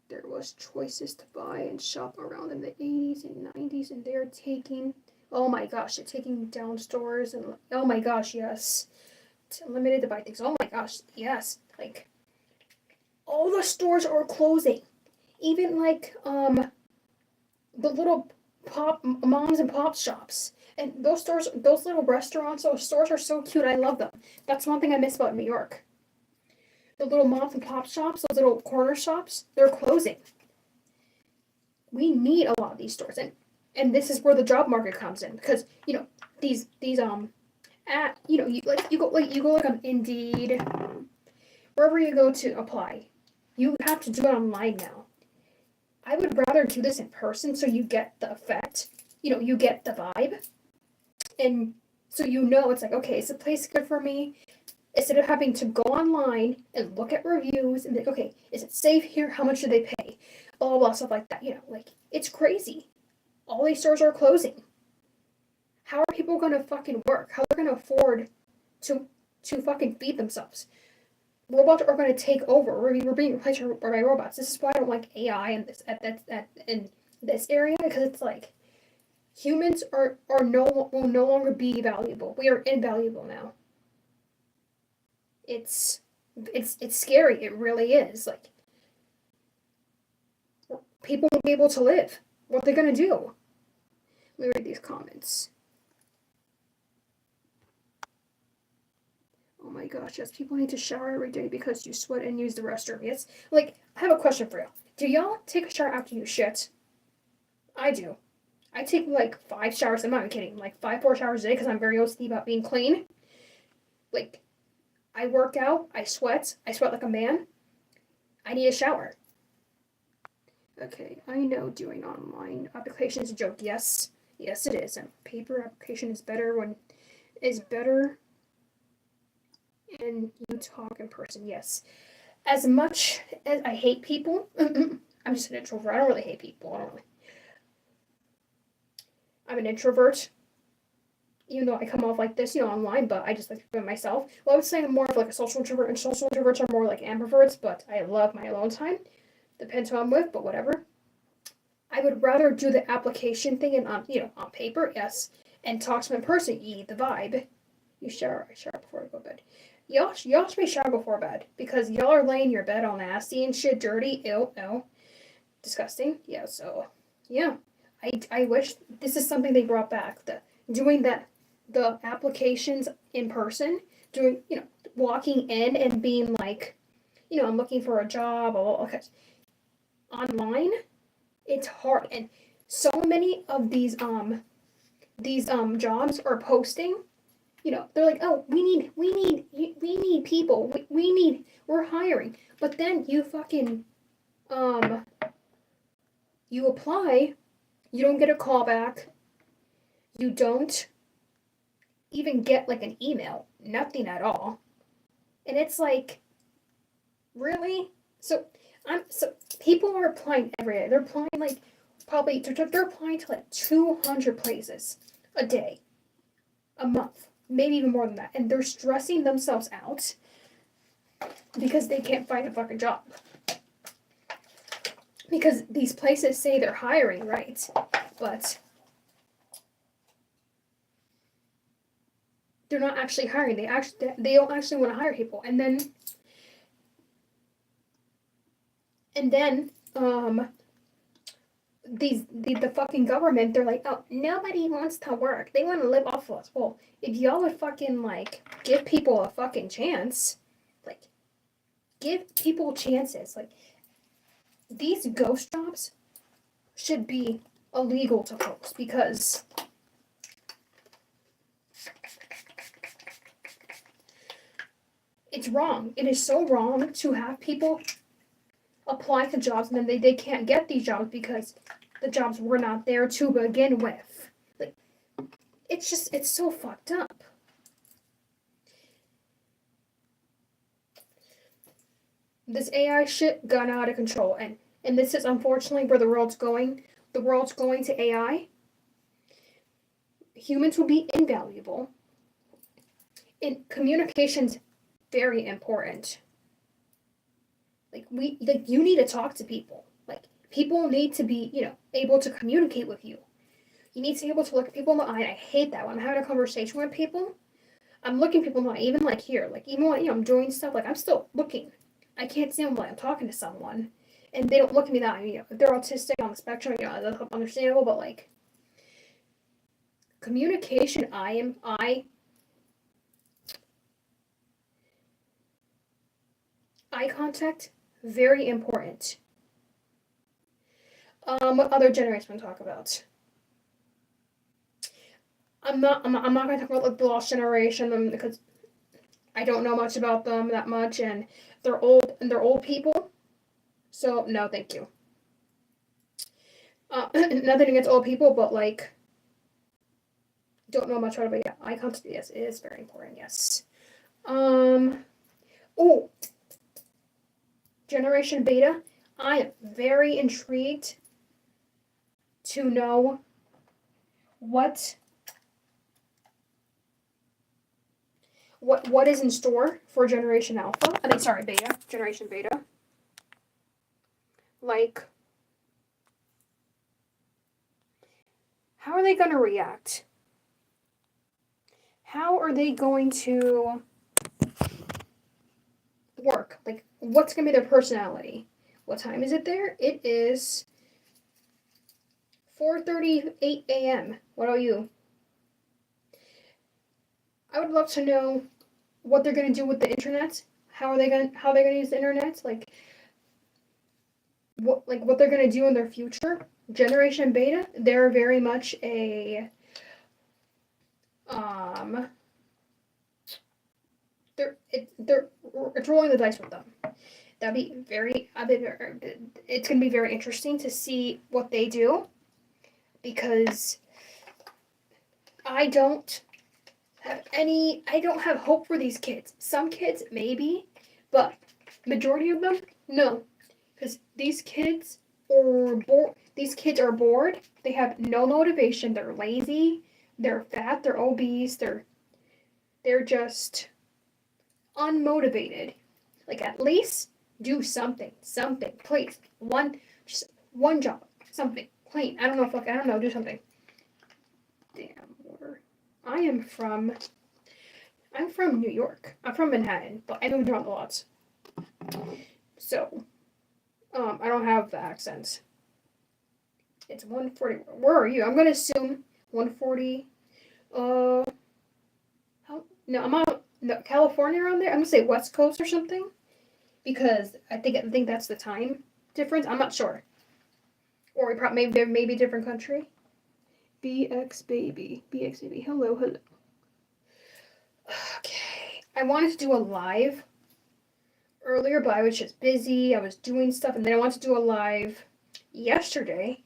there was choices to buy and shop around in the 80s and 90s, and they're taking, oh my gosh, they're taking down stores, and oh my gosh, yes. It's limited to buy things. Oh my gosh, yes. Like, all the stores are closing. Even like, the little moms and pop shops. And those stores, those little restaurants, those stores are so cute. I love them. That's one thing I miss about New York. The little mom and pop shops, those little corner shops, they're closing. We need a lot of these stores, and this is where the job market comes in, because these you go like on Indeed, wherever you go to apply, you have to do it online now. I would rather do this in person so you get the effect, you get the vibe, and so it's like, okay, is the place good for me? Instead of having to go online and look at reviews and be like, okay, is it safe here? How much do they pay? Blah, blah, blah, stuff like that. Like, it's crazy. All these stores are closing. How are people going to fucking work? How are they going to afford to fucking feed themselves? Robots are going to take over. We're being replaced by robots. This is why I don't like AI in this area, because it's like humans will no longer be valuable. We are invaluable now. It's scary. It really is. Like, people won't be able to live. What are they gonna do? Let me read these comments. Oh my gosh, yes, people need to shower every day because you sweat and use the restroom. Yes, like, I have a question for y'all. Do y'all take a shower after you shit? I do. I take like 5 showers. I'm not even kidding. Like 4 showers a day because I'm very OCD about being clean. Like, I work out, I sweat like a man. I need a shower. Okay, I know doing online application is a joke. Yes, it is. And paper application is better and you talk in person. Yes. As much as I hate people, I'm just an introvert. I don't really hate people. I'm an introvert. Even though I come off like this, online, but I just like to be myself. Well, I would say I'm more of like a social introvert, and social introverts are more like ambiverts, but I love my alone time. Depends who I'm with, but whatever. I would rather do the application thing and on paper, yes, and talk to them in person. You need the vibe. You shower. I shower before I go to bed. Y'all should be shower before bed because y'all are laying your bed all nasty and shit, dirty, ew, disgusting. Yeah, so yeah, I wish this is something they brought back. Doing the applications in person, doing walking in and being like, I'm looking for a job. Okay, online, it's hard, and so many of these jobs are posting. They're like, oh, we need people. We're hiring. But then you fucking you apply, you don't get a call back. You don't even get like an email. Nothing at all. And it's like, really? So people are applying every day. They're applying like probably they're applying to like 200 places a day, a month, maybe even more than that, and they're stressing themselves out because they can't find a fucking job. Because these places say they're hiring, right? But they're not actually hiring. They don't actually want to hire people. And then the fucking government, they're like, oh, nobody wants to work. They want to live off of us. Well, if y'all would fucking like give people a fucking chance, like give people chances. Like these ghost jobs should be illegal to folks because it's wrong. It is so wrong to have people apply to jobs and then they can't get these jobs because the jobs were not there to begin with. Like, it's so fucked up. This AI shit got out of control, and this is unfortunately where the world's going. The world's going to AI. Humans will be invaluable. And communication's very important. Like you need to talk to people. Like people need to be, able to communicate with you. You need to be able to look at people in the eye. And I hate that when I'm having a conversation with people. I'm looking people in the eye, even like here, like even when I'm doing stuff, like I'm still looking. I can't stand when I'm talking to someone, and they don't look at me that way. If they're autistic on the spectrum, that's understandable. But like communication, eye contact, very important. What other generation want to talk about? I'm not going to talk about like the lost generation because I don't know much about them that much, and they're old people. So no, thank you. Nothing against old people, but like don't know much about it. But yeah, eye contact, yes, it is very important. Yes. Oh, Generation Beta. I am very intrigued to know what is in store for Generation Alpha. Beta. Generation Beta. Like, how are they going to react? How are they going to work? Like, what's going to be their personality? What time is it there? It is 4:38 a.m. What about you? I would love to know what they're going to do with the internet. How they're going to use the internet? Like what they're going to do in their future. Generation Beta, they're very much a it's rolling the dice with them. That'd be it's going to be very interesting to see what they do because I don't have hope for these kids. Some kids maybe, but majority of them no, because these kids are bored. They have no motivation. They're lazy. They're fat. They're obese. They're just unmotivated. Like at least do something, please. Just one job, something, plain. I don't know. Do something. Damn. I'm from New York. I'm from Manhattan, but I moved around a lot. So, I don't have the accent. It's 1:40. Where are you? I'm gonna assume 1:40. No, I'm out. No, California around there. I'm gonna say West Coast or something, because I think that's the time difference. I'm not sure. Or maybe a different country. BX baby. Hello. Okay. I wanted to do a live earlier, but I was just busy. I was doing stuff, and then I wanted to do a live yesterday,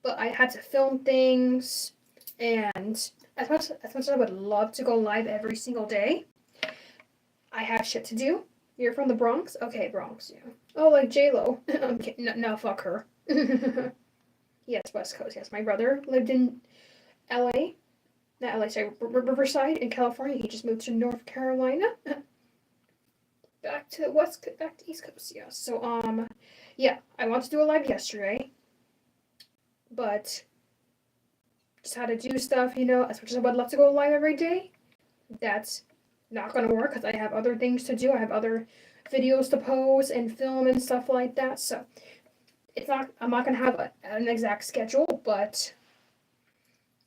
but I had to film things, and as much as I would love to go live every single day, I have shit to do. You're from the Bronx? Okay, Bronx, yeah. Oh, like J-Lo. I'm kidding. No, fuck her. Yes, West Coast, yes. My brother lived in LA. Not LA, sorry, Riverside in California. He just moved to North Carolina. Back to East Coast, yeah. So, yeah, I wanted to do a live yesterday, but just had to do stuff, as much as I would love to go live every day. that's not going to work because I have other things to do. I have other videos to post and film and stuff like that. So I'm not going to have an exact schedule, but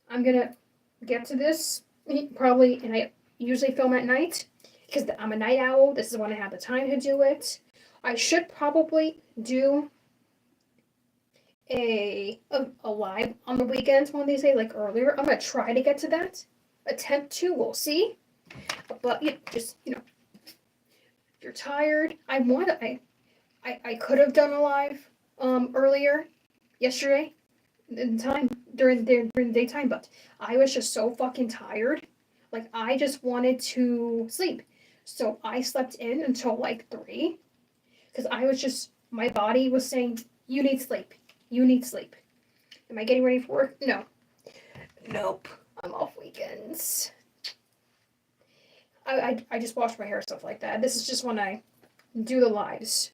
I'm going to get to this probably, and I usually film at night because I'm a night owl. This is when I have the time to do it. I should probably do a live on the weekends one day, say like earlier. I'm gonna try to get to that. Attempt to, we'll see. But just if you're tired, I could have done a live earlier yesterday in time during the daytime, but I was just so fucking tired. Like I just wanted to sleep. So I slept in until like 3 because I was just my body was saying, you need sleep. You need sleep. Am I getting ready for work? No. Nope. I'm off weekends. I just wash my hair, stuff like that. This is just when I do the lives.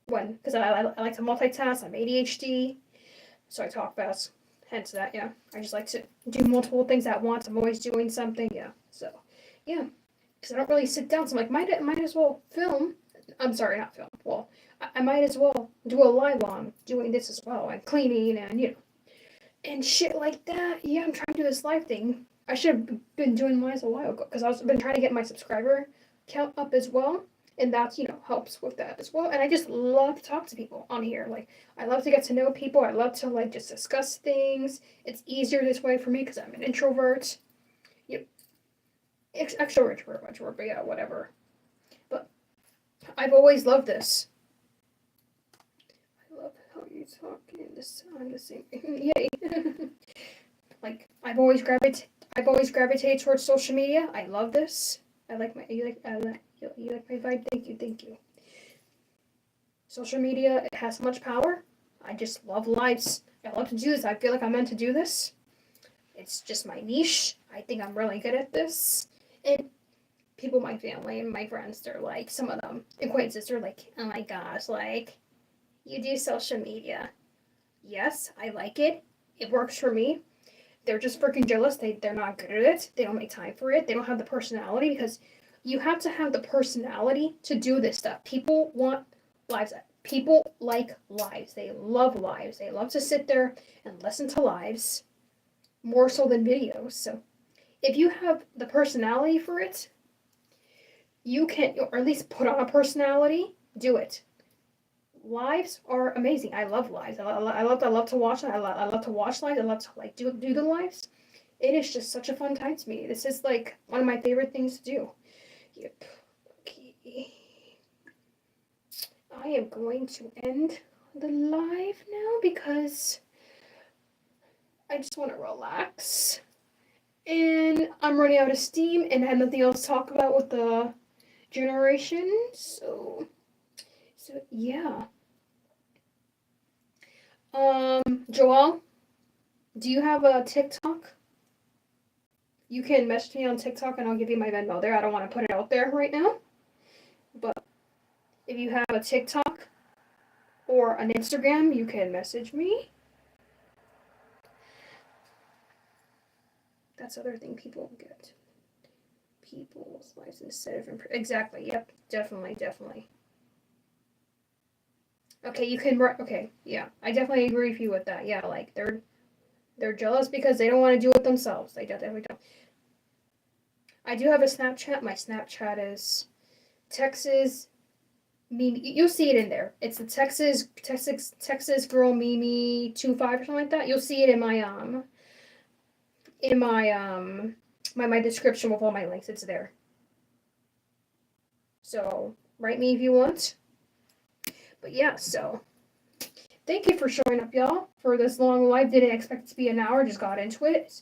Because I like to multitask. I'm ADHD, so I talk fast. Hence that, yeah. I just like to do multiple things at once. I'm always doing something, yeah. So, yeah. Because I don't really sit down, so I'm like, might as well film. I'm sorry, not film. Well, I might as well do a live on doing this as well, and cleaning, and and shit like that. Yeah, I'm trying to do this live thing. I should have been doing mine a while ago because I've been trying to get my subscriber count up as well, and that helps with that as well. And I just love to talk to people on here. Like I love to get to know people. I love to like just discuss things. It's easier this way for me because I'm an introvert. Yep, extrovert, but yeah, whatever. But I've always loved this. I love how you talk in this. I'm the same. Yay. Like I've always gravitated towards social media. I love this. I like my you like my vibe. Thank you. Social media, it has so much power. I just love lives. I love to do this. I feel like I'm meant to do this. It's just my niche. I think I'm really good at this. And people, my family and my friends, they're like, some of them acquaintances, they're like, oh my gosh, like you do social media. Yes, I like it. It works for me. They're just freaking jealous. They're not good at it. They don't make time for it. They don't have the personality because you have to have the personality to do this stuff. People want lives. People like lives. They love lives. They love to sit there and listen to lives more so than videos. So if you have the personality for it, you can, or at least put on a personality, do it. Lives are amazing. I love lives. I love to watch them. I love to watch lives. I love to like do the lives. It is just such a fun time to me. This is like one of my favorite things to do. Yep. Okay. I am going to end the live now because I just want to relax. And I'm running out of steam and I have nothing else to talk about with the generation. So yeah. Joel, do you have a TikTok? You can message me on TikTok and I'll give you my Venmo there. I don't want to put it out there right now. But if you have a TikTok or an Instagram, you can message me. That's the other thing people get. People's lives instead of exactly. Yep, definitely. Okay, you can. Okay, yeah, I definitely agree with you with that. Yeah, like they're jealous because they don't want to do it themselves. They definitely don't. I do have a Snapchat. My Snapchat is Texas Mimi. You'll see it in there. It's the Texas girl Mimi 25 or something like that. You'll see it in my description with all my links. It's there. So write me if you want. But yeah, so thank you for showing up, y'all, for this long live. Didn't expect it to be an hour. Just got into it.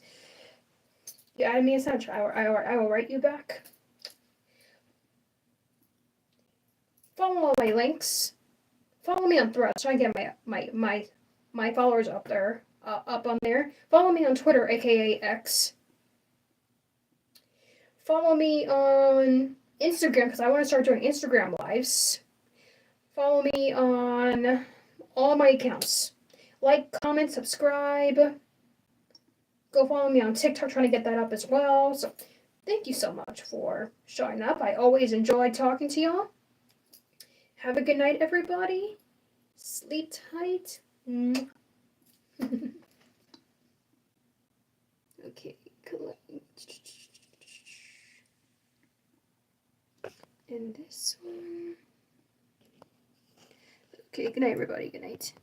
You added me a Snapchat. I will write you back. Follow all my links. Follow me on Threads. Try and get my followers up there, up on there. Follow me on Twitter, aka X. Follow me on Instagram because I want to start doing Instagram lives. Follow me on all my accounts. Like, comment, subscribe. Go follow me on TikTok, trying to get that up as well. So thank you so much for showing up. I always enjoy talking to y'all. Have a good night, everybody. Sleep tight. Okay, collect. And this one. Okay, good night, everybody. Good night.